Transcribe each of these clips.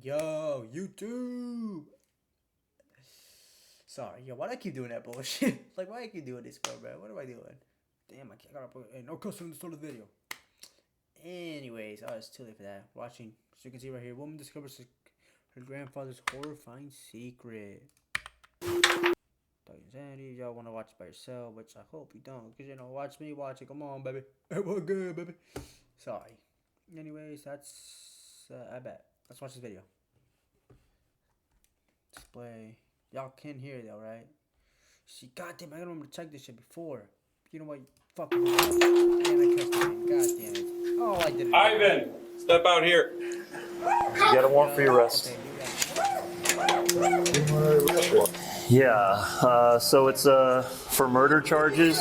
Yo, YouTube. Sorry, yo, why do I keep doing that bullshit? Like, why do I keep doing this for, bro? What am I doing? Damn, I gotta put no cussing in the start of the video. Anyways, it's too late for that. Watching, so you can see right here, woman discovers her grandfather's horrifying secret. Insanity, y'all want to watch it by yourself, which I hope you don't, because watch me watch it. Come on, baby. We're good, baby. Sorry. Anyways, that's I bet. Let's watch this video. Display. Y'all can hear it though, right? See, goddamn, I don't remember to check this shit before. You know what? Fuck. Damn, I cussed again. God damn it. Oh, I did it. Ivan, step out here. You got a warrant for your arrest. Yeah, so it's for murder charges.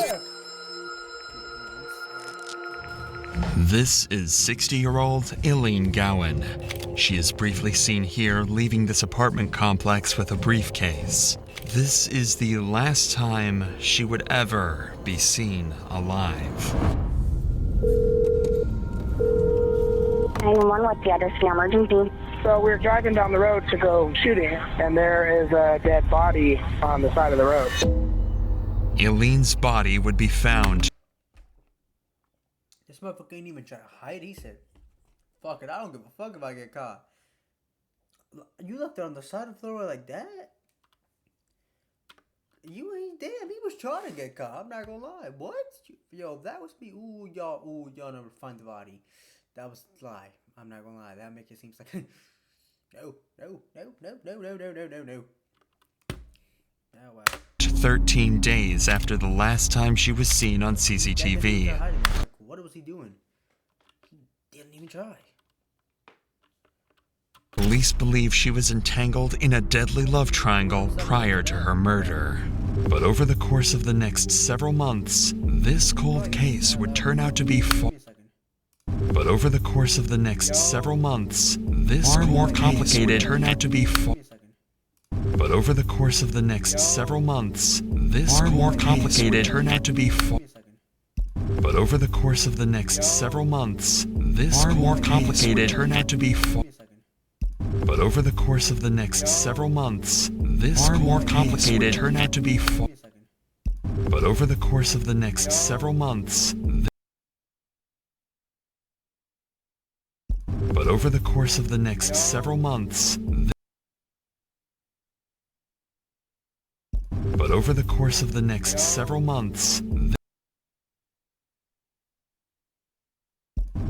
This is 60-year-old Eileen Gowan. She is briefly seen here leaving this apartment complex with a briefcase. This is the last time she would ever be seen alive. 911, what's the address for your emergency? So we're driving down the road to go shooting, and there is a dead body on the side of the road. Eileen's body would be found. This motherfucker ain't even trying to hide. He said, fuck it, I don't give a fuck if I get caught. You left it on the side of the road like that? You ain't damn, he was trying to get caught. I'm not gonna lie. What? Yo, that was me. Ooh, y'all never find the body. That was a lie. I'm not gonna lie. That make it seems like no. Oh wow. 13 days after the last time she was seen on CCTV. What was he doing? He didn't even try. Police believe she was entangled in a deadly love triangle prior to her murder. But over the course of the next several months, this cold case would turn out to be far more complicated. Turn out to be far more complicated. Turn out to be far. But over the course of the next several months, this more complicated turned out to be far. But over the course of the next several months, this more complicated turned out to be far. But over the course of the next several months, but over the course of the next several months, but over the course of the next several months,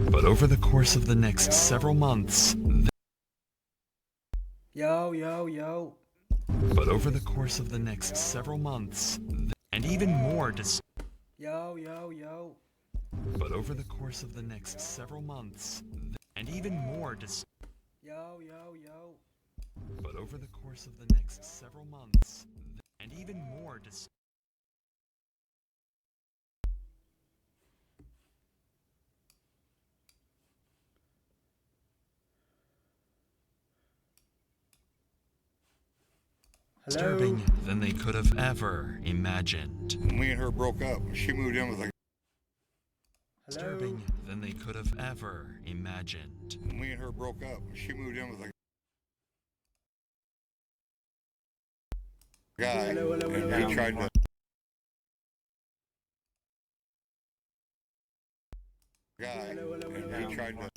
but over the course of the next several months, Yo. But over the course of the next several months, and even more Yo. But over the course of the next several months, and even more Yo. But over the course of the next several months, and even more disturbing than they could have ever imagined. When me and her broke up, she moved in with a Disturbing than they could have ever imagined. When me and her broke up, she moved in with a guy, and he tried to. And he tried to.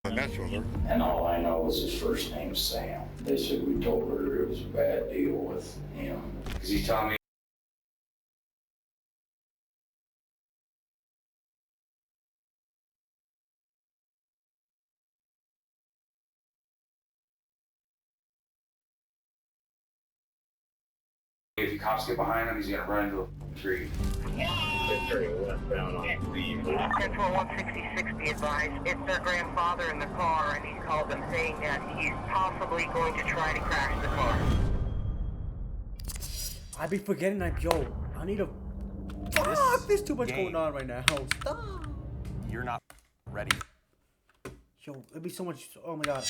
Mess with her. And all I know is his first name's Sam. They said we told her it was a bad deal with him. Because he told me if the cops get behind him, he's gonna run into a tree. Control 166, be advised. It's their grandfather in the car, and he's called them saying that he's possibly going to try to crash the car. I be forgetting I need a... Fuck, there's too much going on right now. Stop. You're not ready. Yo, it'd be so much. Oh my god,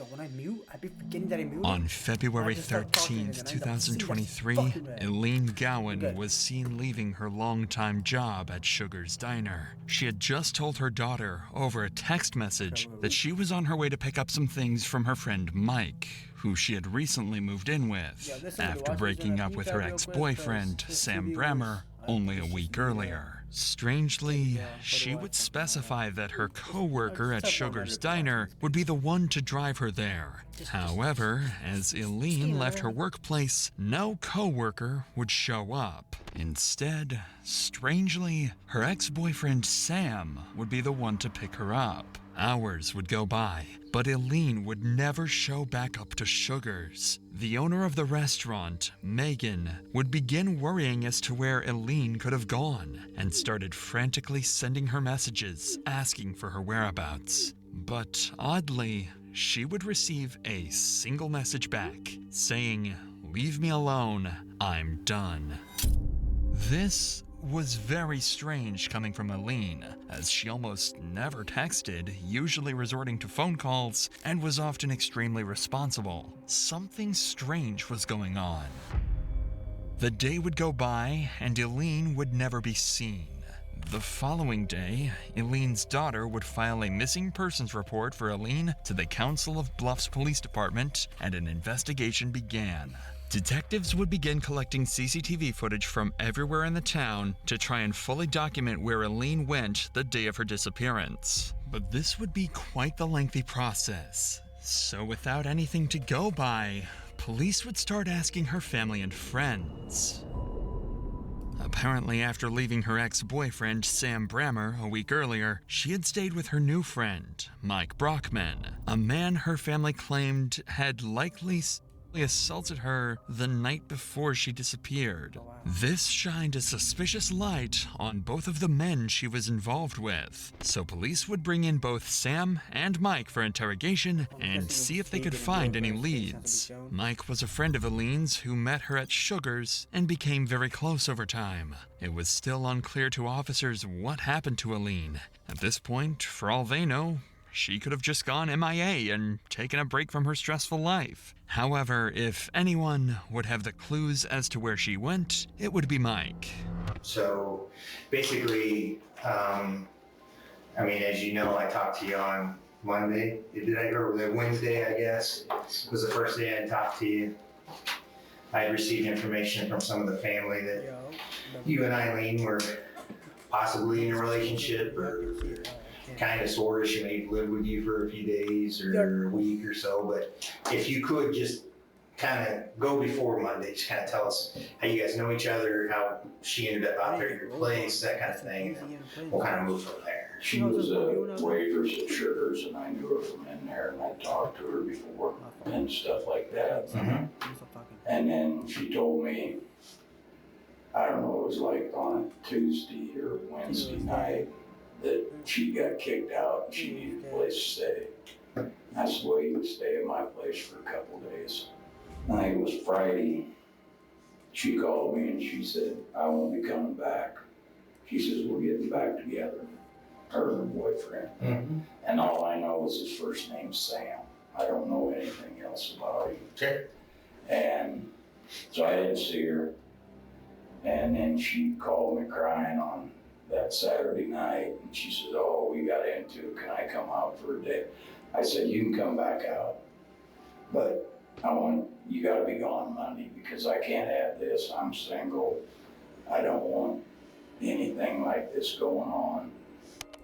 when I mute, I'd be forgetting that I muted. On February I just start talking 13th, and I end up seeing that 2023, fucking red. Eileen Gowan Good. was seen leaving her longtime job at Sugar's Diner. She had just told her daughter over a text message that she was on her way to pick up some things from her friend Mike, who she had recently moved in with, after breaking up with her ex-boyfriend, Sam Brammer, only a week earlier. Strangely, she would specify that her co-worker at Sugar's Diner would be the one to drive her there. However, as Eileen left her workplace, no co-worker would show up. Instead, strangely, her ex-boyfriend Sam would be the one to pick her up. Hours would go by, but Eileen would never show back up to Sugar's. The owner of the restaurant, Megan, would begin worrying as to where Eileen could have gone and started frantically sending her messages asking for her whereabouts. But oddly, she would receive a single message back saying, "Leave me alone, I'm done." This was very strange coming from Eileen, as she almost never texted, usually resorting to phone calls, and was often extremely responsible. Something strange was going on. The day would go by, and Eileen would never be seen. The following day, Eileen's daughter would file a missing persons report for Eileen to the Council of Bluffs Police Department, and an investigation began. Detectives would begin collecting CCTV footage from everywhere in the town to try and fully document where Eileen went the day of her disappearance. But this would be quite the lengthy process. So without anything to go by, police would start asking her family and friends. Apparently, after leaving her ex-boyfriend, Sam Brammer, a week earlier, she had stayed with her new friend, Mike Brockman, a man her family claimed had likely assaulted her the night before she disappeared. This shined a suspicious light on both of the men she was involved with, so police would bring in both Sam and Mike for interrogation and see if they could find any leads. Mike was a friend of Eileen's who met her at Sugar's and became very close over time. It was still unclear to officers what happened to Eileen. At this point, for all they know, she could have just gone MIA and taken a break from her stressful life. However, if anyone would have the clues as to where she went, it would be Mike. So basically, as you know, I talked to you on Monday. Or Wednesday, I guess, was the first day I talked to you. I had received information from some of the family that you and Eileen were possibly in a relationship, or kind of sort of. She maybe lived with you for a few days or a week or so. But if you could just kind of go before Monday, just kind of tell us how you guys know each other, how she ended up out there at your place, that kind of thing, and we'll kind of move from there. She was a waitress at Sugar's, and I knew her from in there, and I talked to her before and stuff like that. Mm-hmm. And then she told me, I don't know, it was like on a Tuesday or Wednesday night, that she got kicked out and she needed a place to stay. That's the way you would stay at my place for a couple of days. I think it was Friday. She called me and she said, I won't be coming back. She says, we're getting back together, her and her boyfriend. Mm-hmm. And all I know is his first name's Sam. I don't know anything else about him. Okay. And so I didn't see her. And then she called me crying on that Saturday night, and she said, oh, we got into it, can I come out for a day? I said, you can come back out, but you gotta be gone Monday, because I can't have this, I'm single, I don't want anything like this going on.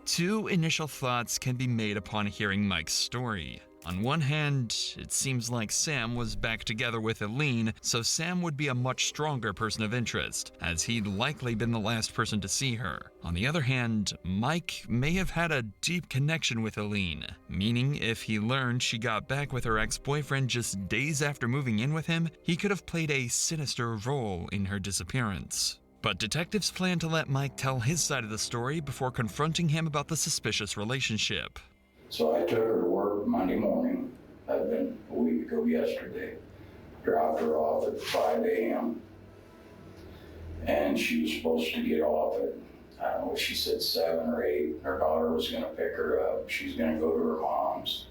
Two initial thoughts can be made upon hearing Mike's story. On one hand, it seems like Sam was back together with Eileen, so Sam would be a much stronger person of interest, as he'd likely been the last person to see her. On the other hand, Mike may have had a deep connection with Eileen, meaning if he learned she got back with her ex-boyfriend just days after moving in with him, he could have played a sinister role in her disappearance. But detectives plan to let Mike tell his side of the story before confronting him about the suspicious relationship. So I took her to work Monday morning. That'd been a week ago yesterday. Dropped her off at 5 a.m. And she was supposed to get off at, I don't know, she said 7 or 8. Her daughter was going to pick her up. She's going to go to her mom's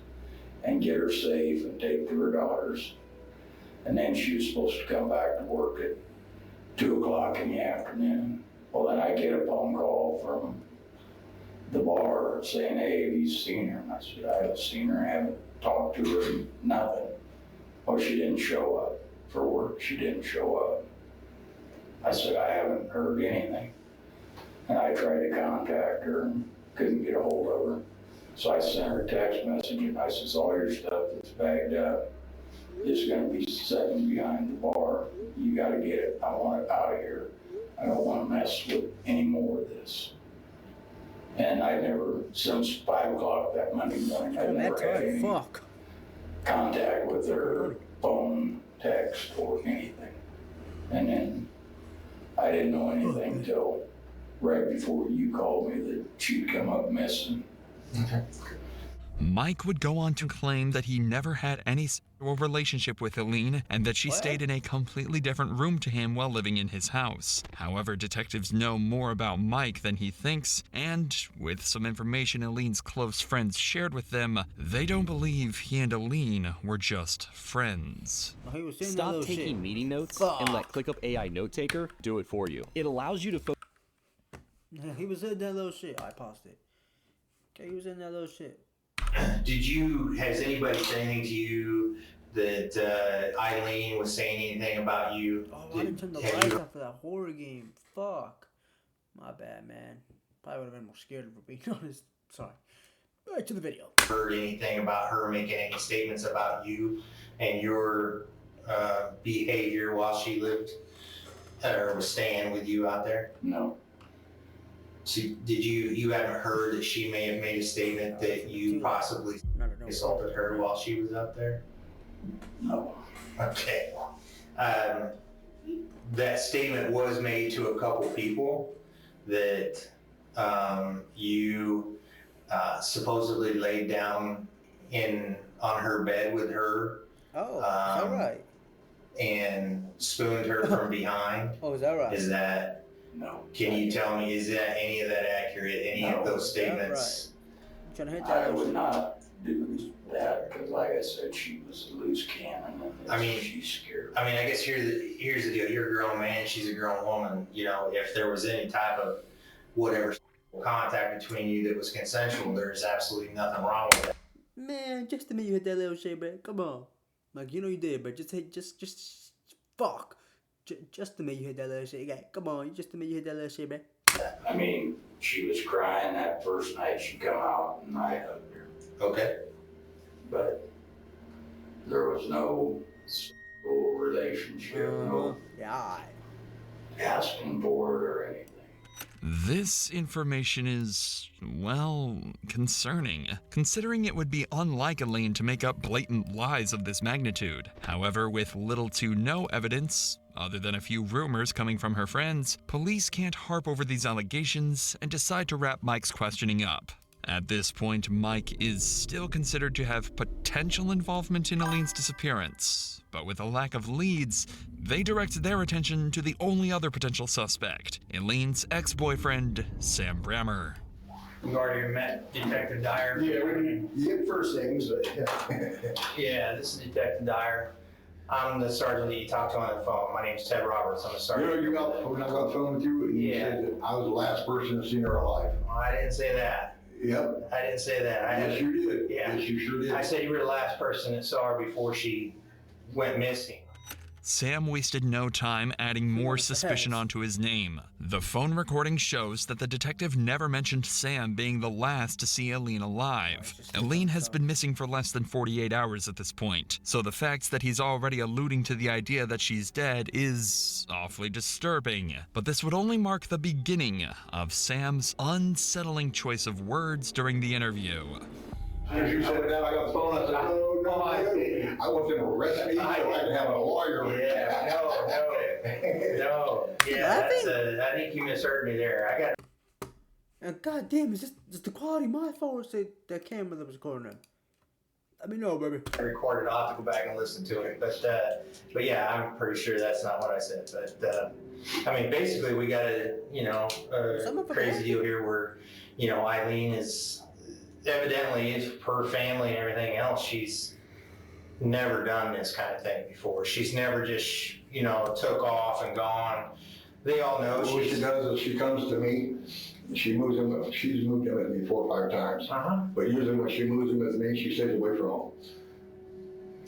and get her safe and take to her daughter's. And then she was supposed to come back to work at 2 o'clock in the afternoon. Well, then I get a phone call from the bar saying, hey, have you seen her? And I said, I haven't seen her, I haven't talked to her, nothing. Oh, she didn't show up for work. She didn't show up. I said, I haven't heard anything. And I tried to contact her and couldn't get a hold of her. So I sent her a text message and I said, all your stuff that's bagged up is going to be sitting behind the bar. You got to get it. I want it out of here. I don't want to mess with any more of this. And I never, since 5 o'clock that Monday morning, I never had any contact with her, phone, text, or anything. And then I didn't know anything until right before you called me that she'd come up missing. Okay. Mike would go on to claim that he never had any sexual relationship with Eileen and that she stayed in a completely different room to him while living in his house. However, detectives know more about Mike than he thinks, and with some information Eileen's close friends shared with them, they don't believe he and Eileen were just friends. Stop taking meeting notes and let ClickUp AI Note Taker do it for you. It allows you to focus. He was in that little shit. I paused it. Okay, he was in that little shit. Has anybody said anything to you that Eileen was saying anything about you? Oh, I didn't turn the lights off for that horror game. Fuck. My bad, man. Probably would have been more scared of her, being honest. Sorry. Back to the video. Heard anything about her making any statements about you and your behavior while she lived or was staying with you out there? No. So you haven't heard that she may have made a statement that you possibly assaulted her while she was out there? No. Okay. That statement was made to a couple people that you supposedly laid down on her bed with her. Oh, is that right? And spooned her from behind. Oh, is that right? Is that? No. Can you tell me, is that any of that accurate? Any of those statements? I would not do that because, like I said, she was a loose cannon. And she's scared. I mean, I guess here's the deal. You're a grown man. She's a grown woman. You know, if there was any type of whatever contact between you that was consensual, there's absolutely nothing wrong with that. Man, just the minute you hit that little shit, bro. Come on. Like, you know you did, but just fuck. Just the minute you hit that little shit. Okay, come on. Just the minute you hit that little shit, man. I mean, she was crying that first night she come out and I hugged her. Okay. But there was no sexual relationship, no asking for it or anything. This information is, well, concerning, considering it would be unlike Eileen to make up blatant lies of this magnitude. However, with little to no evidence, other than a few rumors coming from her friends, police can't harp over these allegations and decide to wrap Mike's questioning up. At this point, Mike is still considered to have potential involvement in Eileen's disappearance, but with a lack of leads, they direct their attention to the only other potential suspect, Eileen's ex-boyfriend, Sam Brammer. You already met Detective Dyer? Yeah, we get first names, but yeah, this is Detective Dyer. I'm the sergeant that you talked to on the phone. My name's Ted Roberts. I'm a sergeant. When I got the phone with you, you said that I was the last person to see her alive. I didn't say that. Yep. I didn't say that. Yes, you did. Yeah. Yes, you sure did. I said you were the last person that saw her before she went missing. Sam wasted no time adding more suspicion onto his name. The phone recording shows that the detective never mentioned Sam being the last to see Eileen alive. Eileen has been missing for less than 48 hours at this point, so the fact that he's already alluding to the idea that she's dead is awfully disturbing. But this would only mark the beginning of Sam's unsettling choice of words during the interview. As you said that, I got the phone. I said, no, I want them to arrest me so I can have a lawyer. Yeah, no. Yeah, I think you misheard me there. And goddamn, is the quality my fault or is it the camera that was recording them? Let me know, baby. I recorded. I'll have to go back and listen to it. But yeah, I'm pretty sure that's not what I said. But I mean, basically, we got a crazy deal here where, Eileen is evidently, her family and everything else, she's never done this kind of thing before. She's never just, took off and gone. They all know. What she does is she comes to me. She's moved in with me 4 or 5 times. But usually when she moves in with me, she stays away from home.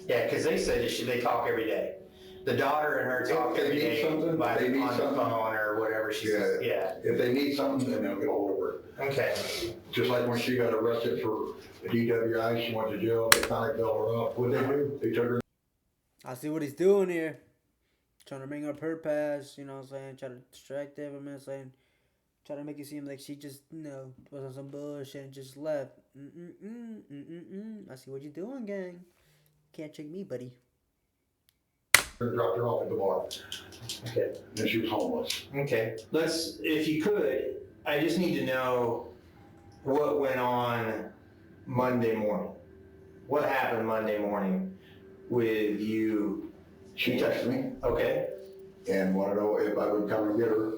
Yeah, because they said they talk every day. The daughter and her talk every day on the phone or whatever she says. Yeah. If they need something, then they'll get a hold of her. Okay. Just like when she got arrested for a DWI, she went to jail. They finally bailed her up. What did they do? They took her. I see what he's doing here. Trying to bring up her past, you know what I'm saying? Try to distract everyone, saying, try to make it seem like she just, was on some bullshit and just left. I see what you're doing, gang. Can't trick me, buddy. Dropped her off at the bar. Okay. And she was homeless. Okay. If you could, I just need to know what went on Monday morning. What happened Monday morning with you? She texted me. Okay. And wanted to know if I would come and get her.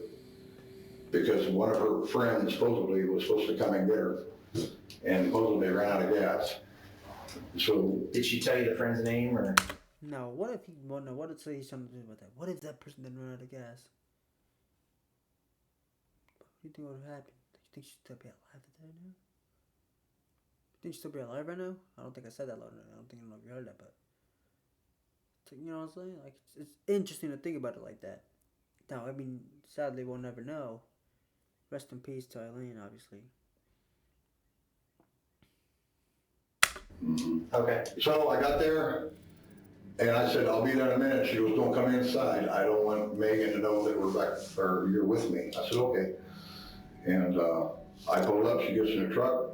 Because one of her friends supposedly was supposed to come and get her. And supposedly ran out of gas. So. Did she tell you the friend's name or? No, what if what if he's something to do with that? What if that person didn't run out of gas? What do you think would happen? Do you think she'd still be alive right now? You think she'd still be alive right now? I don't think I said that loud enough. I don't know if you heard that, but you know what I'm saying? Like it's interesting to think about it like that. Now, I mean, sadly, we'll never know. Rest in peace to Eileen, obviously. Okay. So I got there. And I said, I'll be there in a minute. She goes, don't come inside. I don't want Megan to know that we're back, or you're with me. I said, okay. And I pulled up, she gets in the truck.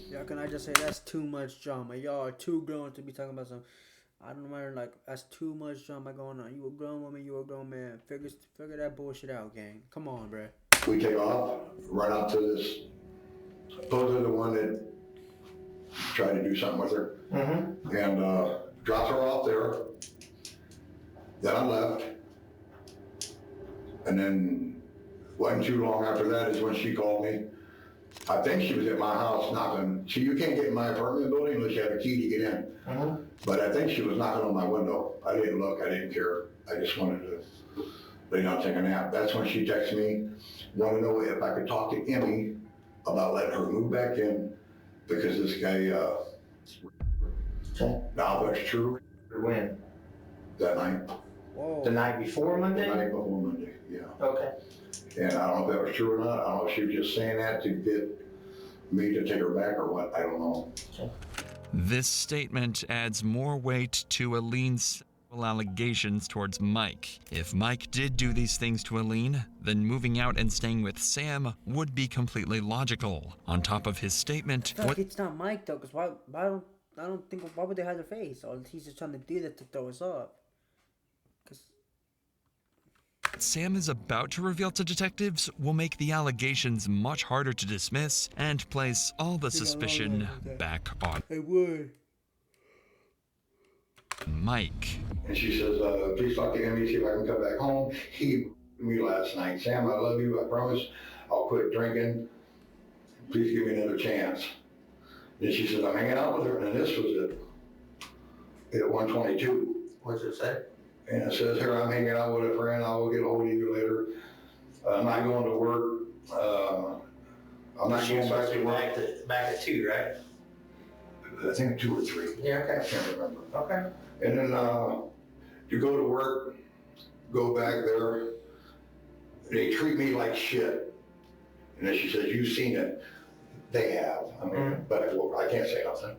Yeah, can I just say, that's too much drama. Y'all are too grown to be talking about some, I don't know, like, that's too much drama going on. You a grown woman, you a grown man. Figure that bullshit out, gang. Come on, bruh. We take off, run out to this, supposedly the one that tried to do something with her. And dropped her off there. Then I left. And then wasn't too long after that is when she called me. I think she was at my house knocking. See, you can't get in my apartment building unless you have a key to get in. But I think she was knocking on my window. I didn't look, I didn't care. I just wanted to lay down and take a nap. That's when she texted me, wanted to know if I could talk to Emmy about letting her move back in because this guy, now that's true. When? That night. Whoa. The night before Monday? The night before Monday, yeah. Okay. And I don't know if that was true or not. I don't know if she was just saying that to get me to take her back or what. I don't know. This statement adds more weight to Eileen's allegations towards Mike. If Mike did do these things to Eileen, then moving out and staying with Sam would be completely logical. On top of his statement, It's not Mike though, because why would they hide their face? Or he's just trying to do that to throw us off. Because Sam is about to reveal to detectives will make the allegations much harder to dismiss and place all the suspicion back on Mike. And she says, please talk to Emmy, see if I can come back home. He me last night. Sam, I love you. I promise I'll quit drinking. Please give me another chance. Then she said, I'm hanging out with her. And this was at 122. What's it say? And it says here, I'm hanging out with a friend. I will get a hold of you later. I'm not going to work. I'm not going back to work. Back at 2, right? I think 2 or 3. Yeah, okay. I can't remember. Okay. And then to go to work, go back there, they treat me like shit. And then she says, you've seen it. They have. I mean, but I can't say nothing.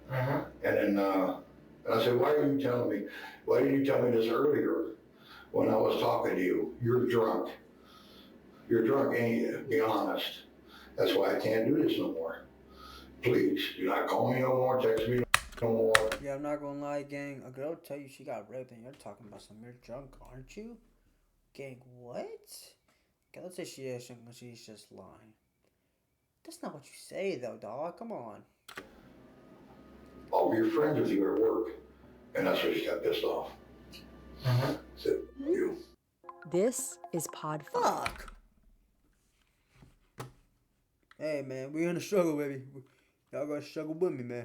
And then and I said, why are you telling me? Why didn't you tell me this earlier when I was talking to you? You're drunk. You're drunk, ain't you? Be honest. That's why I can't do this no more. Please, do not call me no more, text me no more. yeah, I'm not gonna lie, gang. A girl tell you she got raped and you're talking about some you're drunk, aren't you? Gang, what? Okay, let's say she's just lying. That's not what you say though, dog. Come on. I'll be friends with you at work. And that's where she got pissed off. Said, you. This is Pod 5. Fuck. Hey, man, we in a struggle, baby. Y'all gonna struggle with me, man.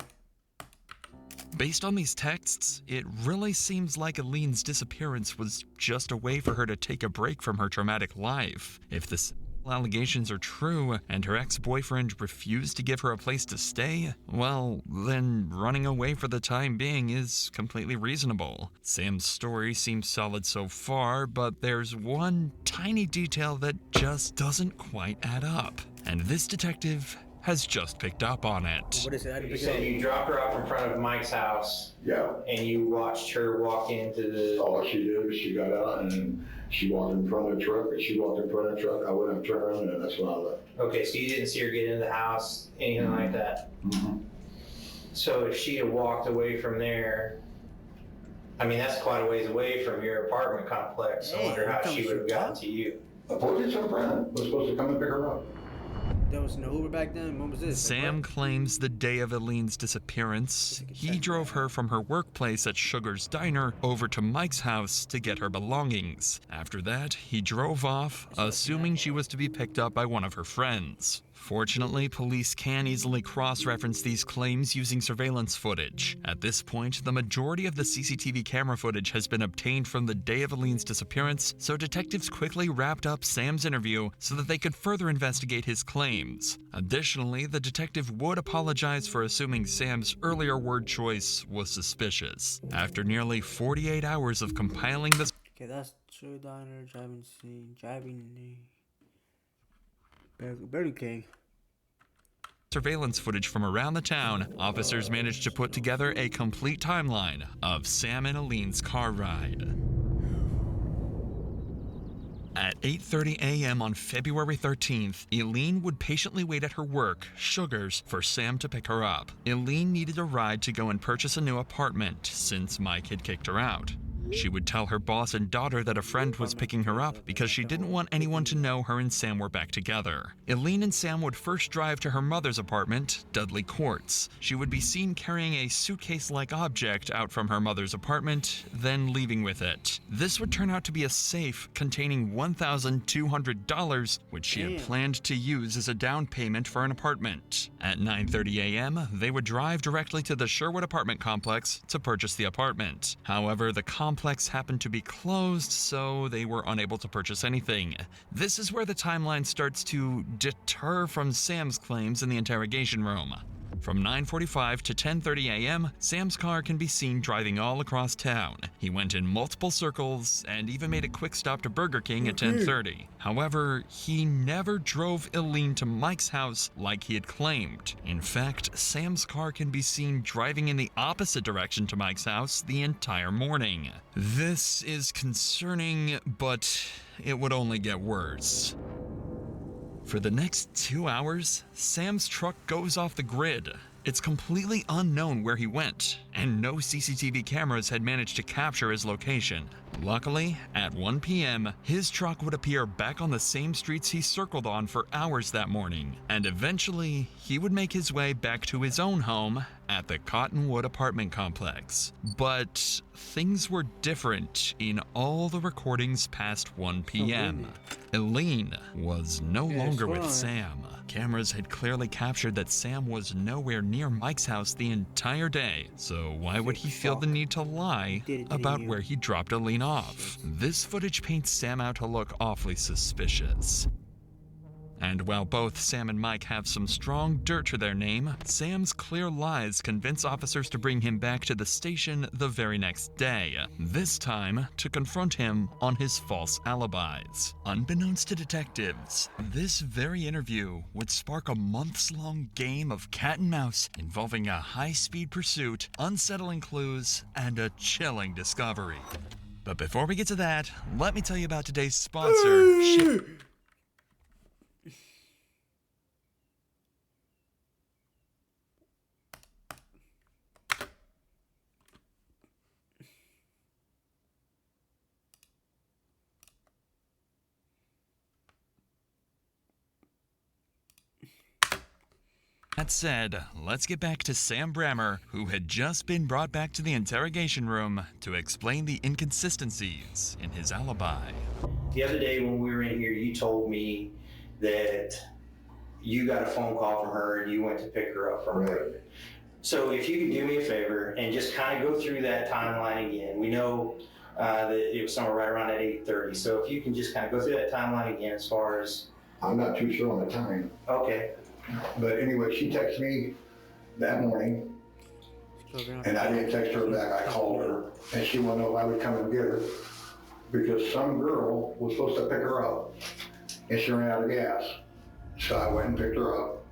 Based on these texts, it really seems like Eileen's disappearance was just a way for her to take a break from her traumatic life. If the allegations are true and her ex-boyfriend refused to give her a place to stay, well, then running away for the time being is completely reasonable. Sam's story seems solid so far, but there's one tiny detail that just doesn't quite add up. And this detective has just picked up on it. What is it? How do You pick said it you dropped her off in front of Mike's house. Yeah. And you watched her walk into the... All she did was she got out and she walked in front of the truck. And she walked in front of the truck. I went and turned around and that's when I left. Okay, so you didn't see her get into the house, anything like that? Mm-hmm. So if she had walked away from there, I mean, that's quite a ways away from your apartment complex. I wonder how she would have gotten to you. I told you some friend was supposed to come and pick her up. There was no Uber back then? What was this? Sam claims the day of Eileen's disappearance, he drove her from her workplace at Sugar's Diner over to Mike's house to get her belongings. After that, he drove off, assuming she was to be picked up by one of her friends. Fortunately, police can easily cross-reference these claims using surveillance footage. At this point, the majority of the CCTV camera footage has been obtained from the day of Eileen's disappearance, so detectives quickly wrapped up Sam's interview so that they could further investigate his claims. Additionally, the detective would apologize for assuming Sam's earlier word choice was suspicious. After nearly 48 hours of compiling this... Okay, that's Sugar Diner, driving scene, Burger King. Surveillance footage from around the town, officers managed to put together a complete timeline of Sam and Eileen's car ride. At 8:30 a.m. on February 13th, Eileen would patiently wait at her work, Sugar's, for Sam to pick her up. Eileen needed a ride to go and purchase a new apartment since Mike had kicked her out. She would tell her boss and daughter that a friend was picking her up because she didn't want anyone to know her and Sam were back together. Eileen and Sam would first drive to her mother's apartment, Dudley Courts. She would be seen carrying a suitcase-like object out from her mother's apartment, then leaving with it. This would turn out to be a safe containing $1,200, which she had planned to use as a down payment for an apartment. At 9:30 a.m., they would drive directly to the Sherwood apartment complex to purchase the apartment. However, the complex happened to be closed, so they were unable to purchase anything. This is where the timeline starts to deter from Sam's claims in the interrogation room. From 9:45 to 10:30 a.m., Sam's car can be seen driving all across town. He went in multiple circles and even made a quick stop to Burger King at 10:30. However, he never drove Eileen to Mike's house like he had claimed. In fact, Sam's car can be seen driving in the opposite direction to Mike's house the entire morning. This is concerning, but it would only get worse. For the next 2 hours, Sam's truck goes off the grid. It's completely unknown where he went, and no CCTV cameras had managed to capture his location. Luckily, at 1 p.m., his truck would appear back on the same streets he circled on for hours that morning, and eventually, he would make his way back to his own home at the Cottonwood apartment complex. But things were different in all the recordings past 1 p.m. Eileen was no longer with Sam. Cameras had clearly captured that Sam was nowhere near Mike's house the entire day, so why would he feel the need to lie about where he dropped Eileen off? This footage paints Sam out to look awfully suspicious. And while both Sam and Mike have some strong dirt to their name, Sam's clear lies convince officers to bring him back to the station the very next day, this time to confront him on his false alibis. Unbeknownst to detectives, this very interview would spark a months-long game of cat and mouse involving a high-speed pursuit, unsettling clues, and a chilling discovery. But before we get to that, let me tell you about today's sponsor, That said, let's get back to Sam Brammer, who had just been brought back to the interrogation room to explain the inconsistencies in his alibi. The other day when we were in here, you told me that you got a phone call from her and you went to pick her up from her. So if you could do me a favor and just kind of go through that timeline again. We know that it was somewhere right around at 8:30. So if you can just kind of go through that timeline again as far as... I'm not too sure on the time. Okay. But anyway, she texted me that morning, and I didn't text her back. I called her, and she wanted to know if I would come and get her, because some girl was supposed to pick her up, and she ran out of gas. So I went and picked her up,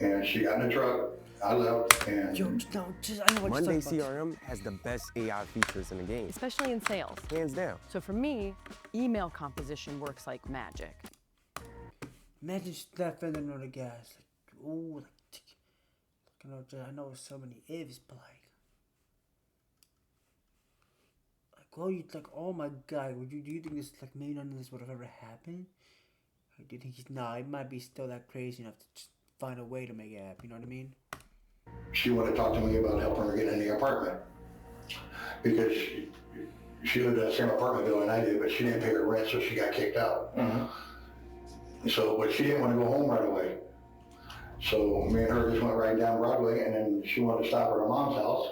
and she got in the truck. I left, and... Monday CRM has the best AI features in the game. Especially in sales. Hands down. So for me, email composition works like magic. Imagine stuffing on the gas. Like, ooh, like, I know so many ifs, but oh, you like, oh my god, do you think this, like, maybe none of this would have ever happened? Or do you think he might be still that crazy enough to just find a way to make it happen, you know what I mean? She wanted to talk to me about helping her get in the apartment, because she lived in the same apartment building I did, but she didn't pay her rent, so she got kicked out. So, but she didn't want to go home right away. So me and her just went right down Broadway, and then she wanted to stop at her mom's house.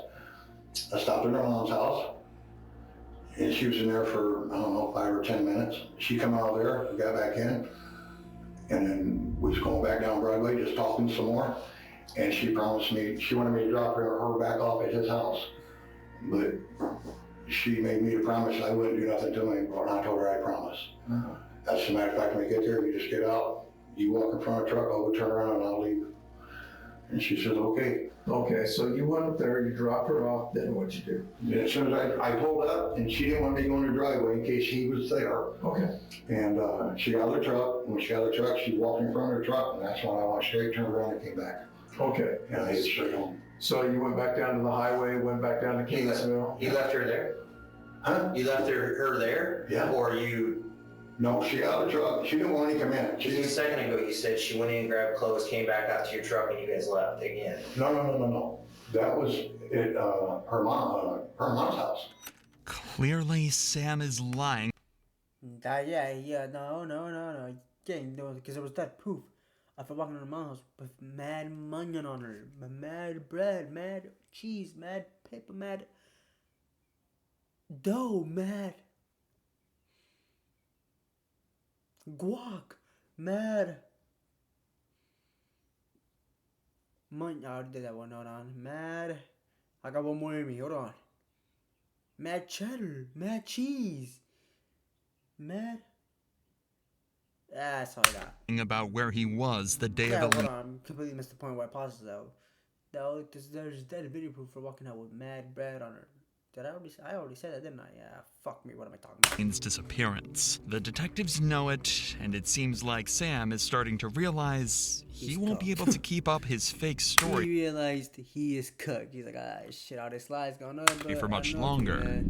I stopped at her mom's house, and she was in there for, I don't know, 5 or 10 minutes. She come out of there, got back in, and then we was going back down Broadway, just talking some more. And she promised me, she wanted me to drop her back off at his house. But she made me to promise I wouldn't do nothing to him, and I told her I promised. As a matter of fact, when we get there, we just get out, you walk in front of the truck, I'll go turn around and I'll leave. And she says, okay. Okay, so you went up there, you dropped her off, then what'd you do? And as soon as I pulled up, and she didn't want me to go in the driveway in case he was there. Okay. And she got out of the truck, and when she got out of the truck, she walked in front of the truck, and that's when I went straight, turned around, and came back. Okay. And I hit straight home. So you went back down to the highway, went back down to Kingsville? You left her there? Huh? You left her there? Yeah. Or you... No, she got out of the truck. She didn't want me to come in. Just a second ago, you said she went in, grabbed clothes, came back out to your truck, and you guys left again. No. That was at her mom's house. Clearly, Sam is lying. Yeah, no. Because it was that proof of her walking in her mom's house with mad money on her, mad bread, mad cheese, mad paper, mad dough, mad guac, mad money. I already did that one. Hold on. Mad. I got one more in me. Hold on. Mad cheddar, mad cheese, mad. That's all I got. About where he was the day Yeah, of the hold on. I completely missed the point where I paused it though. No, there's that video proof for walking out with mad bread on her. Did I already said that, didn't I? Yeah, fuck me, what am I talking about? Lane's disappearance. The detectives know it, and it seems like Sam is starting to realize he won't be able to keep up his fake story He realized he is cooked. He's like, shit, all this lies going on, but for much longer.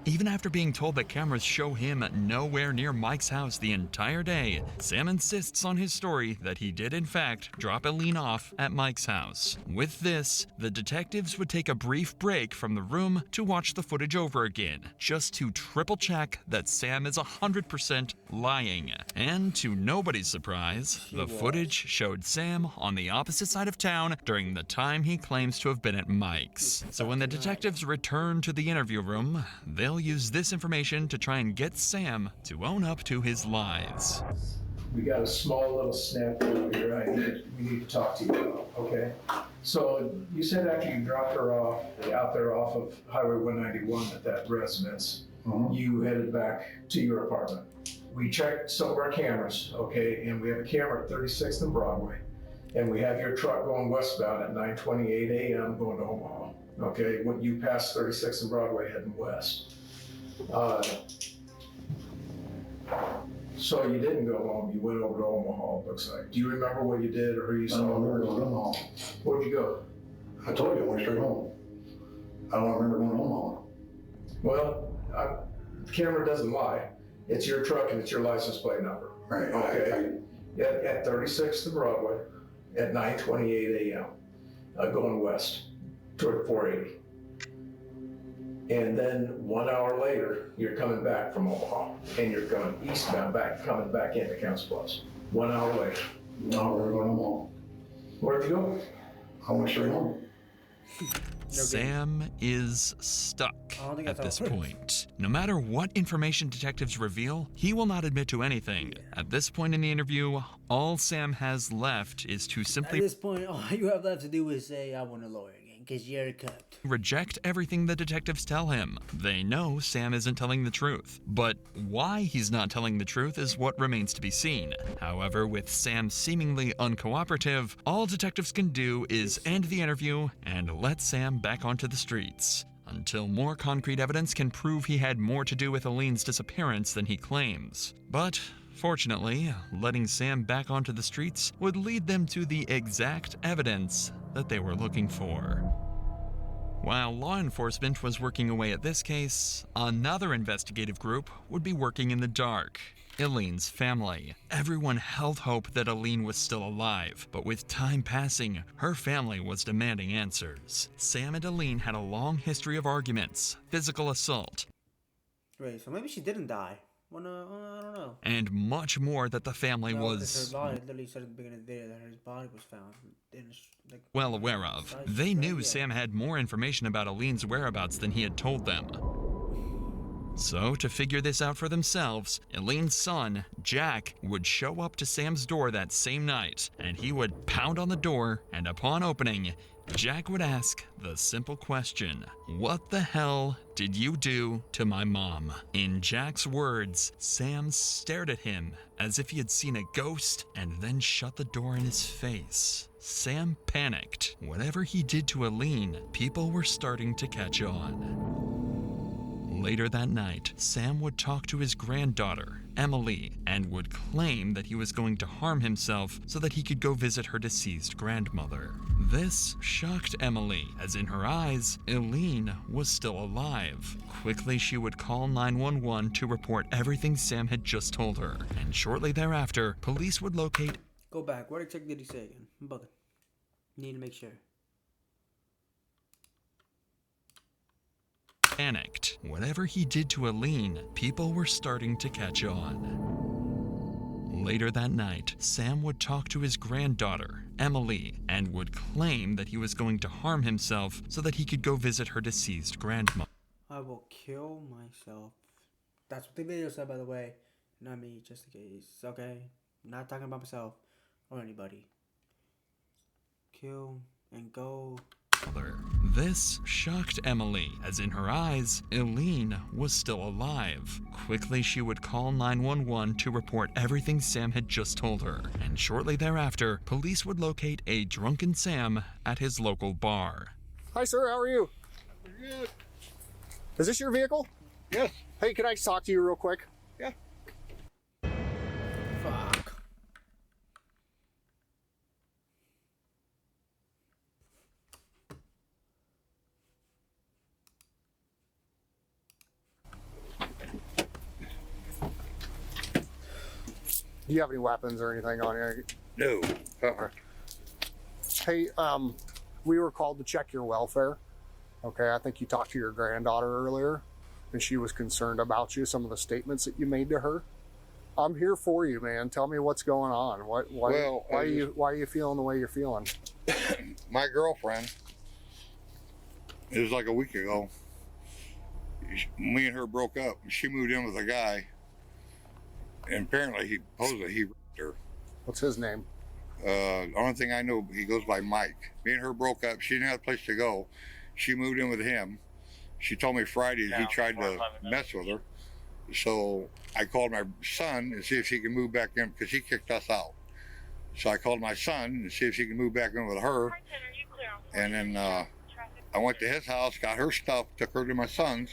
Even after being told that cameras show him nowhere near Mike's house the entire day, Sam insists on his story that he did in fact drop Eileen off at Mike's house. With this, the detectives would take a brief break from the room to watch the footage over again, just to triple check that Sam is 100% lying. And to nobody's surprise, the footage showed Sam on the opposite side of town during the time he claims to have been at Mike's. So when the detectives return to the interview room, they'll use this information to try and get Sam to own up to his lies. We got a small little snap here. We need to talk to you about, okay? So you said after you dropped her off out there off of Highway 191 at that residence, you headed back to your apartment. We checked some of our cameras, okay, and we have a camera at 36th and Broadway, and we have your truck going westbound at 9:28 a.m. going to Omaha, okay? When you pass 36th and Broadway heading west. So you didn't go home, you went over to Omaha, it looks like. Do you remember what you did or who you saw? I don't remember going to Omaha. Where'd you go? I told you I went straight home. I don't remember going to Omaha. Well, the camera doesn't lie. It's your truck and it's your license plate number. Right. Okay. At 36th and Broadway, at 9:28 a.m. Going west toward 480. And then 1 hour later, you're coming back from Omaha, and you're going eastbound coming back into Council Bluffs. 1 hour later. Now we're going home. Where'd you go? I went straight home. Sam is stuck at this point. No matter what information detectives reveal, he will not admit to anything. At this point in the interview, all Sam has left is to simply... At this point, all you have left to do is say, I want a lawyer again, because you're cooked. Reject everything the detectives tell him. They know Sam isn't telling the truth, but why he's not telling the truth is what remains to be seen. However, with Sam seemingly uncooperative, all detectives can do is end the interview and let Sam back onto the streets, until more concrete evidence can prove he had more to do with Aline's disappearance than he claims. But fortunately, letting Sam back onto the streets would lead them to the exact evidence that they were looking for. While law enforcement was working away at this case, another investigative group would be working in the dark. Aline's family. Everyone held hope that Aline was still alive, but with time passing, her family was demanding answers. Sam and Aline had a long history of arguments, physical assault. Wait, so maybe she didn't die. Well, no, I don't know. And much more that the family was... Her body literally said at the beginning of the video that her body was found. well aware of. They knew Sam had more information about Aline's whereabouts than he had told them. So, to figure this out for themselves, Aline's son, Jack, would show up to Sam's door that same night, and he would pound on the door, and upon opening, Jack would ask the simple question, "What the hell did you do to my mom?" In Jack's words, Sam stared at him as if he had seen a ghost and then shut the door in his face. Sam panicked. Whatever he did to Aline, people were starting to catch on. Later that night, Sam would talk to his granddaughter, Emily, and would claim that he was going to harm himself so that he could go visit her deceased grandmother. This shocked Emily, as in her eyes, Aline was still alive. Quickly, she would call 911 to report everything Sam had just told her, and shortly thereafter, police would locate... Go back. What exactly did he say again? I'm bugging. Need to make sure. Panicked. Whatever he did to Aline, people were starting to catch on. Later that night, Sam would talk to his granddaughter, Emily, and would claim that he was going to harm himself so that he could go visit her deceased grandmother. I will kill myself. That's what the video said, by the way. Not me, just in case. Okay? I'm not talking about myself or anybody. Kill and go. This shocked Emily, as in her eyes, Aline was still alive. Quickly, she would call 911 to report everything Sam had just told her, and shortly thereafter, police would locate a drunken Sam at his local bar. Hi, sir. How are you? Good. Is this your vehicle? Yes. Hey, can I just talk to you real quick? Yeah. Fuck. Do you have any weapons or anything on you? No. Hey, we were called to check your welfare. Okay, I think you talked to your granddaughter earlier, and she was concerned about you, some of the statements that you made to her. I'm here for you, man. Tell me what's going on. Why are you feeling the way you're feeling? My girlfriend, it was like a week ago, me and her broke up. She moved in with a guy, and apparently he raped her. What's his name? The only thing I know, he goes by Mike. Me and her broke up. She didn't have a place to go. She moved in with him. She told me Friday he tried to mess with her. So I called my son and see if he can move back in, because he kicked us out. So I called my son and see if he can move back in with her. And then I went to his house, got her stuff, took her to my son's.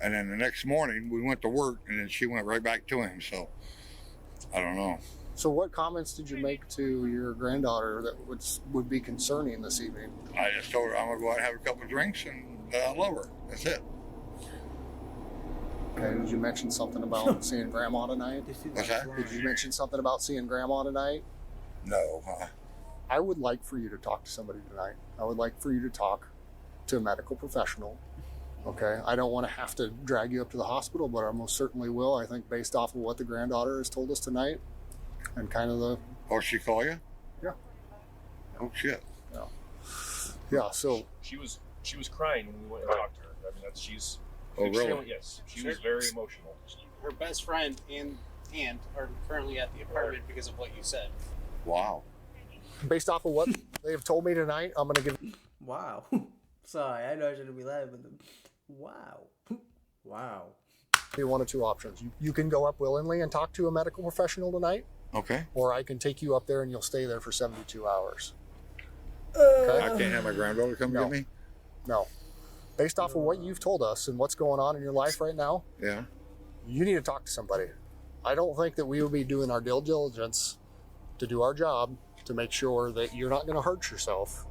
And then the next morning we went to work, and then she went right back to him. So I don't know. So what comments did you make to your granddaughter that would be concerning this evening? I just told her I'm gonna go out and have a couple of drinks, and I love her. That's it. Okay, did you mention something about seeing Grandma tonight? What's that? Did you mention something about seeing Grandma tonight? No. I would like for you to talk to somebody tonight. I would like for you to talk to a medical professional. Okay, I don't want to have to drag you up to the hospital, but I most certainly will. I think based off of what the granddaughter has told us tonight, and kind of the. Oh, she call you? Yeah. Oh shit. Yeah. Yeah. So. She was crying when we went and talked to her. I mean, she's. Oh extremely, really? Yes. She was very emotional. Her best friend and aunt are currently at the apartment because of what you said. Wow. Based off of what they have told me tonight, I'm gonna give. Wow. Sorry, I know I shouldn't be laughing, but wow. Wow. Be one of two options. You can go up willingly and talk to a medical professional tonight. Okay. Or I can take you up there and you'll stay there for 72 hours. Okay. I can't have my granddaughter come get me? No. Based off of what you've told us and what's going on in your life right now, yeah, you need to talk to somebody. I don't think that we would be doing our due diligence to do our job to make sure that you're not going to hurt yourself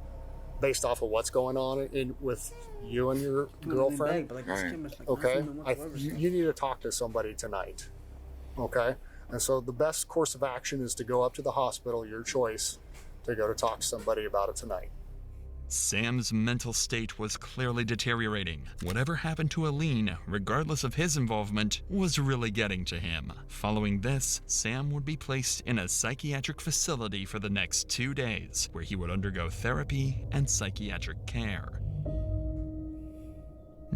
based off of what's going on with you and your girlfriend. Okay? You need to talk to somebody tonight. Okay? And so the best course of action is to go up to the hospital, your choice, to go to talk to somebody about it tonight. Sam's mental state was clearly deteriorating. Whatever happened to Aline, regardless of his involvement, was really getting to him. Following this, Sam would be placed in a psychiatric facility for the next 2 days, where he would undergo therapy and psychiatric care.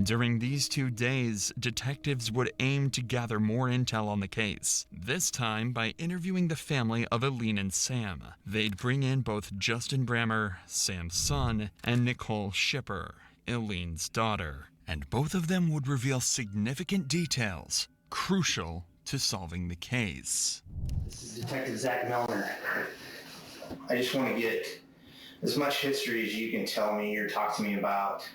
During these 2 days, detectives would aim to gather more intel on the case, this time by interviewing the family of Aline and Sam. They'd bring in both Justin Brammer, Sam's son, and Nicole Shipper, Aline's daughter, and both of them would reveal significant details crucial to solving the case. This is Detective Zach Milner. I just want to get as much history as you can tell me or talk to me about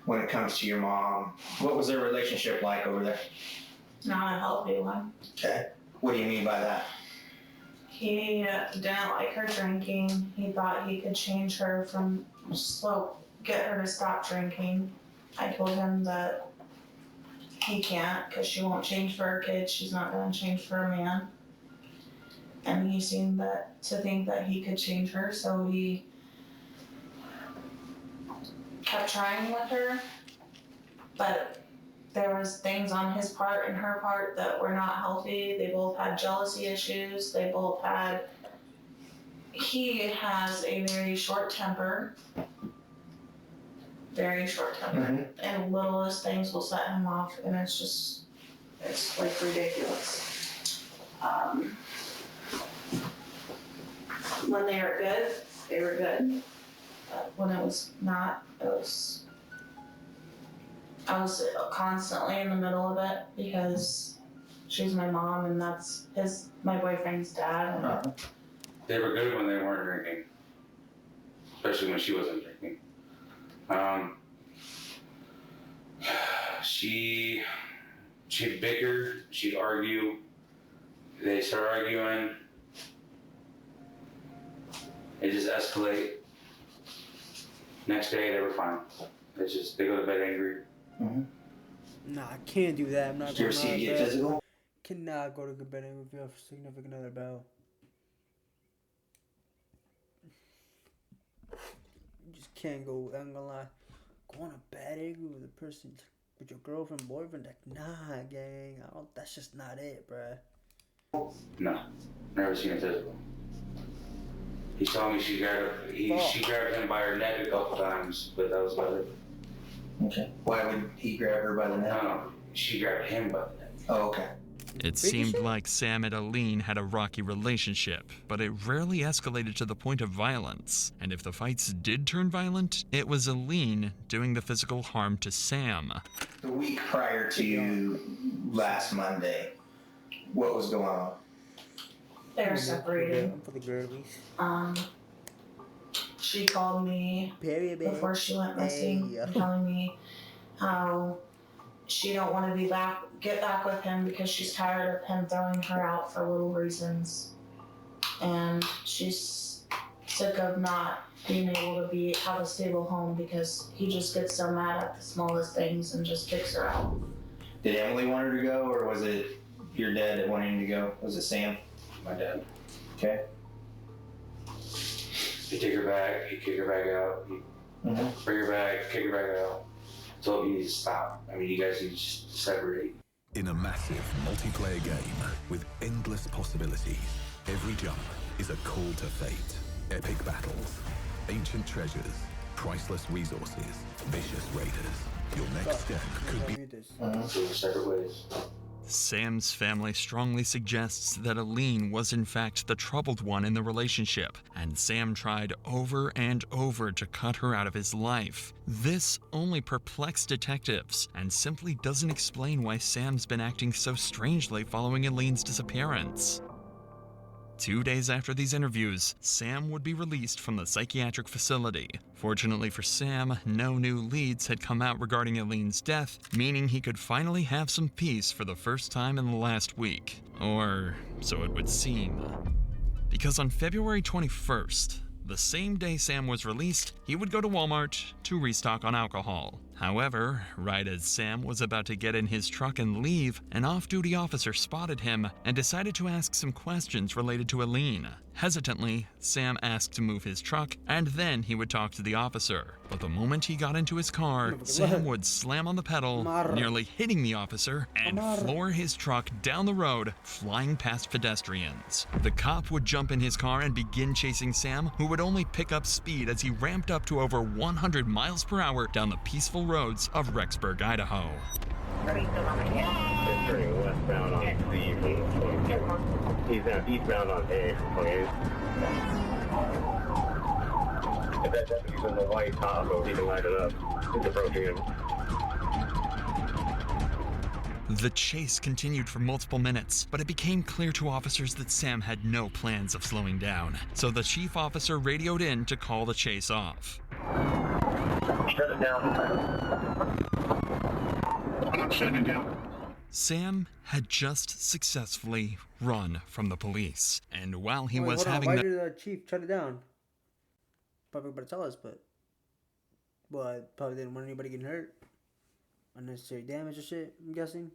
when it comes to your mom. What was their relationship like over there? Not a healthy one. Okay. What do you mean by that? He didn't like her drinking. He thought he could change her get her to stop drinking. I told him that he can't because she won't change for her kids. She's not going to change for a man. And he seemed to think that he could change her, so he kept trying with her, but there was things on his part and her part that were not healthy. They both had jealousy issues. He has a very short temper, and littlest things will set him off, and it's like ridiculous. When they were good, they were good. When it was not, I was constantly in the middle of it because she's my mom and that's my boyfriend's dad. And They were good when they weren't drinking, especially when she wasn't drinking. She'd bicker, she'd argue, they start arguing, it just escalate. Next day they were fine. They go to bed angry. Nah, I can't do that. I'm not. Did you ever see it get physical? Cannot go to bed angry with your significant other, bro. You just can't go. I'm gonna lie. Going to bed angry with a person, with your girlfriend, boyfriend. Like, nah, gang. That's just not it, bruh. No, never seen it physical. He told me she grabbed him by her neck a couple times, but that was about it. Okay. Why would he grab her by the neck? No, she grabbed him by the neck. Oh, okay. It seemed like Sam and Aline had a rocky relationship, but it rarely escalated to the point of violence. And if the fights did turn violent, it was Aline doing the physical harm to Sam. The week prior to last Monday, what was going on? They were separated. For the girlies. She called me before she went missing, telling me how she don't want to get back with him because she's tired of him throwing her out for little reasons, and she's sick of not being able to have a stable home because he just gets so mad at the smallest things and just kicks her out. Did Emily want her to go, or was it your dad that wanted him to go? Was it Sam? My dad. Okay. He'd take her back, he'd kick her back out, he'd bring her back, kick her back out. So you need to stop. I mean, you guys need to just separate. In a massive multiplayer game with endless possibilities, every jump is a call to fate. Epic battles, ancient treasures, priceless resources, vicious raiders. Your next step could be Separate ways. Sam's family strongly suggests that Aline was in fact the troubled one in the relationship, and Sam tried over and over to cut her out of his life. This only perplexed detectives, and simply doesn't explain why Sam's been acting so strangely following Aline's disappearance. 2 days after these interviews, Sam would be released from the psychiatric facility. Fortunately for Sam, no new leads had come out regarding Aline's death, meaning he could finally have some peace for the first time in the last week. Or so it would seem. Because on February 21st, the same day Sam was released, he would go to Walmart to restock on alcohol. However, right as Sam was about to get in his truck and leave, an off-duty officer spotted him and decided to ask some questions related to Aline. Hesitantly, Sam asked to move his truck, and then he would talk to the officer. But the moment he got into his car, Sam would slam on the pedal, nearly hitting the officer, and floor his truck down the road, flying past pedestrians. The cop would jump in his car and begin chasing Sam, who would only pick up speed as he ramped up to over 100 miles per hour down the peaceful roads of Rexburg, Idaho. It's turning westbound on C. He's now eastbound on A from 28. If that deputy's in the white Tahoe, he can light it up. He's approaching him. The chase continued for multiple minutes, but it became clear to officers that Sam had no plans of slowing down. So the chief officer radioed in to call the chase off. Shut it down. I'm shutting it down. Sam had just successfully run from the police, and while he was hold on. having Why the did the chief shut it down? Probably better tell us, but probably didn't want anybody getting hurt, unnecessary damage or shit. I'm guessing.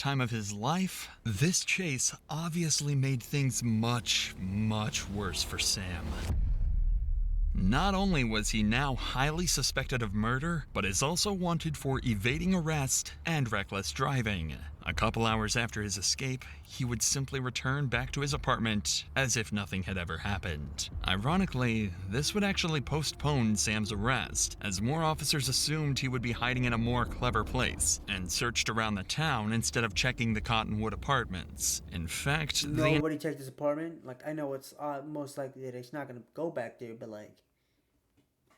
time of his life, this chase obviously made things much, much worse for Sam. Not only was he now highly suspected of murder, but is also wanted for evading arrest and reckless driving. A couple hours after his escape, he would simply return back to his apartment as if nothing had ever happened. Ironically, this would actually postpone Sam's arrest, as more officers assumed he would be hiding in a more clever place, and searched around the town instead of checking the Cottonwood apartments. In fact, nobody checked his apartment. Like, I know it's most likely that he's not gonna go back there, but like,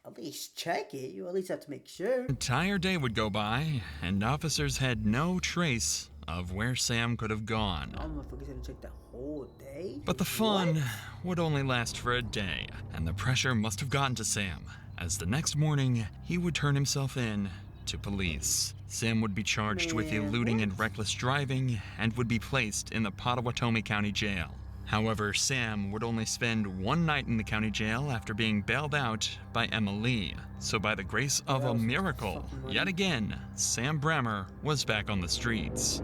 at least check it. You at least have to make sure. The entire day would go by, and officers had no trace of where Sam could have gone. I don't know if we're gonna check the whole day. But the fun would only last for a day, and the pressure must have gotten to Sam, as the next morning he would turn himself in to police. Sam would be charged with eluding and reckless driving, and would be placed in the Pottawatomie County Jail. However, Sam would only spend one night in the county jail after being bailed out by Emma Lee. So by the grace of a miracle, yet again, Sam Brammer was back on the streets.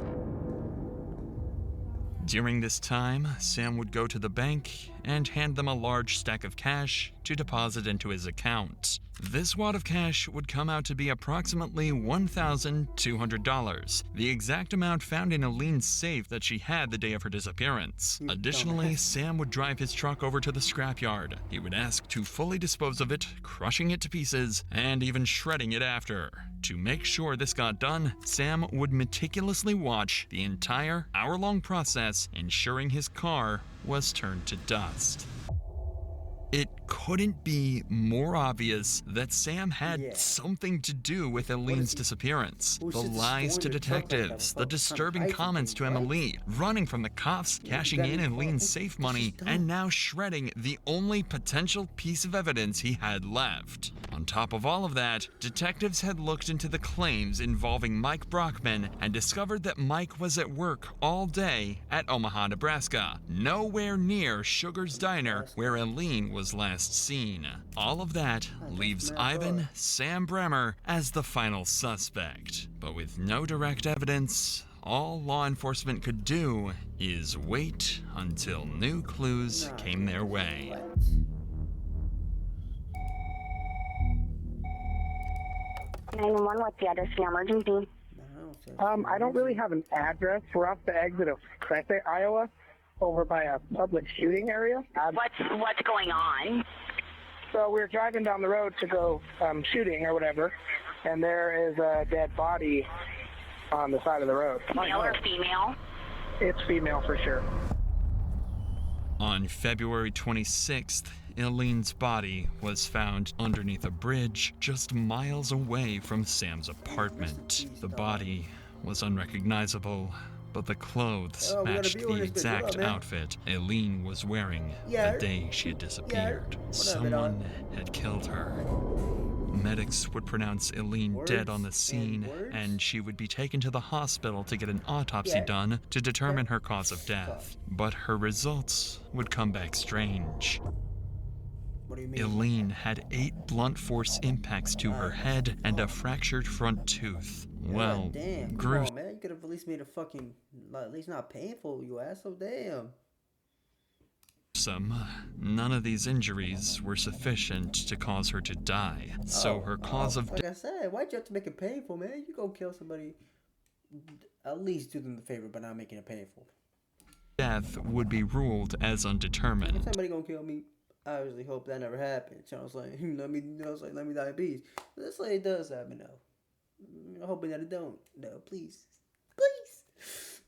During this time, Sam would go to the bank and hand them a large stack of cash to deposit into his account. This wad of cash would come out to be approximately $1,200, the exact amount found in Aline's safe that she had the day of her disappearance. Additionally, Sam would drive his truck over to the scrapyard. He would ask to fully dispose of it, crushing it to pieces, and even shredding it after. To make sure this got done, Sam would meticulously watch the entire hour-long process, ensuring his car was turned to dust. It couldn't be more obvious that Sam had something to do with Aline's disappearance. The lies to detectives, the disturbing comments to Emma Lee, running from the cops, cashing in Aline's safe money, and now shredding the only potential piece of evidence he had left. On top of all of that, detectives had looked into the claims involving Mike Brockman and discovered that Mike was at work all day at Omaha, Nebraska, nowhere near Sugar's Diner, where Aline was last seen. All of that leaves Ivan Sam Brammer as the final suspect. But with no direct evidence, all law enforcement could do is wait until new clues came their way. 911, what's the address for your emergency? I don't really have an address. We're off the exit of Crete, Iowa, over by a public shooting area. What's going on? So we were driving down the road to go shooting or whatever, and there is a dead body on the side of the road. Male or female? It's female for sure. On February 26th, Eileen's body was found underneath a bridge just miles away from Sam's apartment. The body was unrecognizable, but the clothes matched the exact outfit Eileen was wearing the day she had disappeared. Someone had killed her. Medics would pronounce Eileen dead on the scene, and she would be taken to the hospital to get an autopsy done to determine her cause of death. But her results would come back strange. Eileen had 8 blunt force impacts to her head and a fractured front tooth. Well, damn, come on, man. You could have at least made a fucking, at least not painful, you asshole. Damn. None of these injuries were sufficient to cause her to die. So her cause of like I said, why'd you have to make it painful, man? You go kill somebody, at least do them the favor by not making it painful. Death would be ruled as undetermined. If somebody gonna kill me, I obviously hope that never happens. You know what I'm saying? Let me die in peace. But this lady does happen though. I'm hoping that it don't. No, please. Please.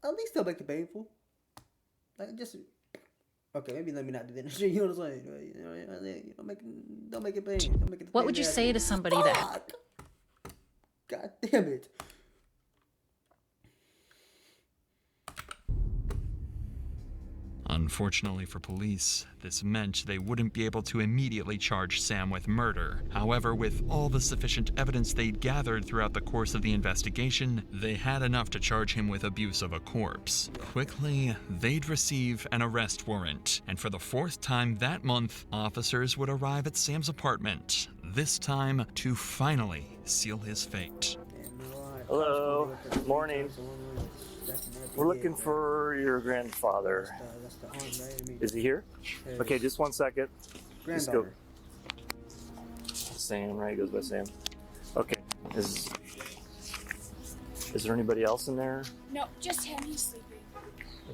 At least don't make it painful. Like, just... Okay, maybe let me not do that shit. You know what I'm saying? Don't make it pain. Don't make it. What would you say to somebody that? God damn it. Unfortunately for police, this meant they wouldn't be able to immediately charge Sam with murder. However, with all the sufficient evidence they'd gathered throughout the course of the investigation, they had enough to charge him with abuse of a corpse. Quickly, they'd receive an arrest warrant, and for the 4th time that month, officers would arrive at Sam's apartment, this time to finally seal his fate. Hello, morning. We're looking for your grandfather. Is he here? Okay, just 1 second. Just go. Sam, right? He goes by Sam. Okay. Is there anybody else in there? No, just him. He's sleeping.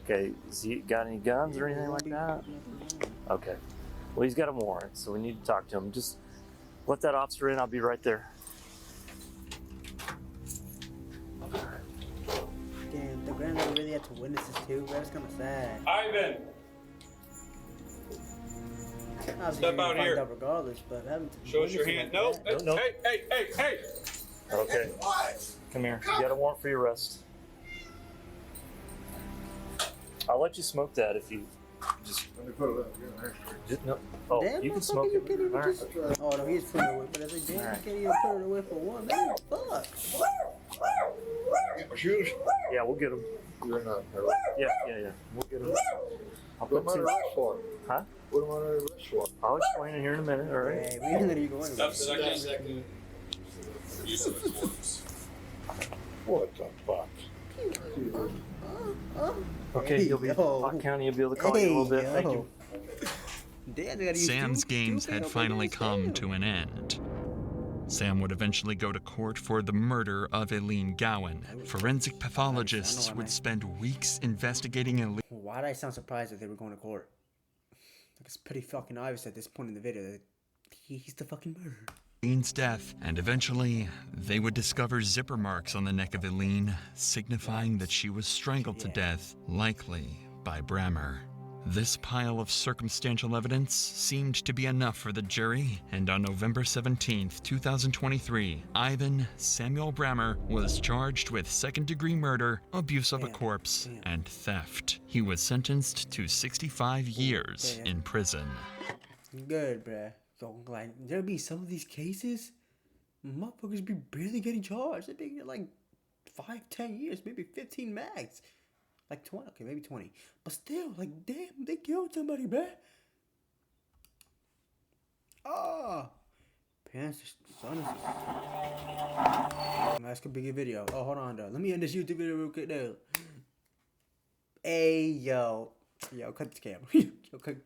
Okay. Has he got any guns or anything like that? Okay. Well, he's got a warrant, so we need to talk to him. Just let that officer in. I'll be right there. Damn, the granddaughter really had to witness this too, bro. That's kind of sad. Ivan! Step out here. Regardless, but having to show us your hand. No, no. Hey! Okay. Come here. You got a warrant for your arrest. I'll let you smoke that if you just no. Oh, damn, you can smoke it. All right. Oh no, he's putting it away. But I said, damn, you can't even put it away for one man. Fuck. Get my shoes? Yeah, we'll get them. Yeah. We'll get them. I'll put what am I arrest for? Huh? What am I arrest for? I'll explain it here in a minute, all right? Hey, we didn't let you go anywhere. Second. Use of his corpse. What the fuck? Okay, you'll be Hawk County. You'll be able to call you a little bit. Thank you. Sam's games had finally come to an end. Sam would eventually go to court for the murder of Eileen Gowan. Forensic pathologists would spend weeks investigating Eileen. Why did I sound surprised that they were going to court? Like, it's pretty fucking obvious at this point in the video that he's the fucking murderer. Eileen's death, and eventually they would discover zipper marks on the neck of Eileen, signifying that she was strangled to death, likely by Brammer. This pile of circumstantial evidence seemed to be enough for the jury, and on November 17th, 2023, Ivan Samuel Brammer was charged with second-degree murder, abuse of a corpse, and theft. He was sentenced to 65 years in prison. Good, bruh. So, like, there'll be some of these cases, motherfuckers be barely getting charged. They'd be getting like 5-10 years, maybe 15 max. Like 20, okay, maybe 20. But still, like, damn, they killed somebody, bruh. Oh. Parents, son. That's gonna be a video. Oh, hold on, though. Let me end this YouTube video real quick, though. Hey, yo. Yo, cut this camera. Yo, cut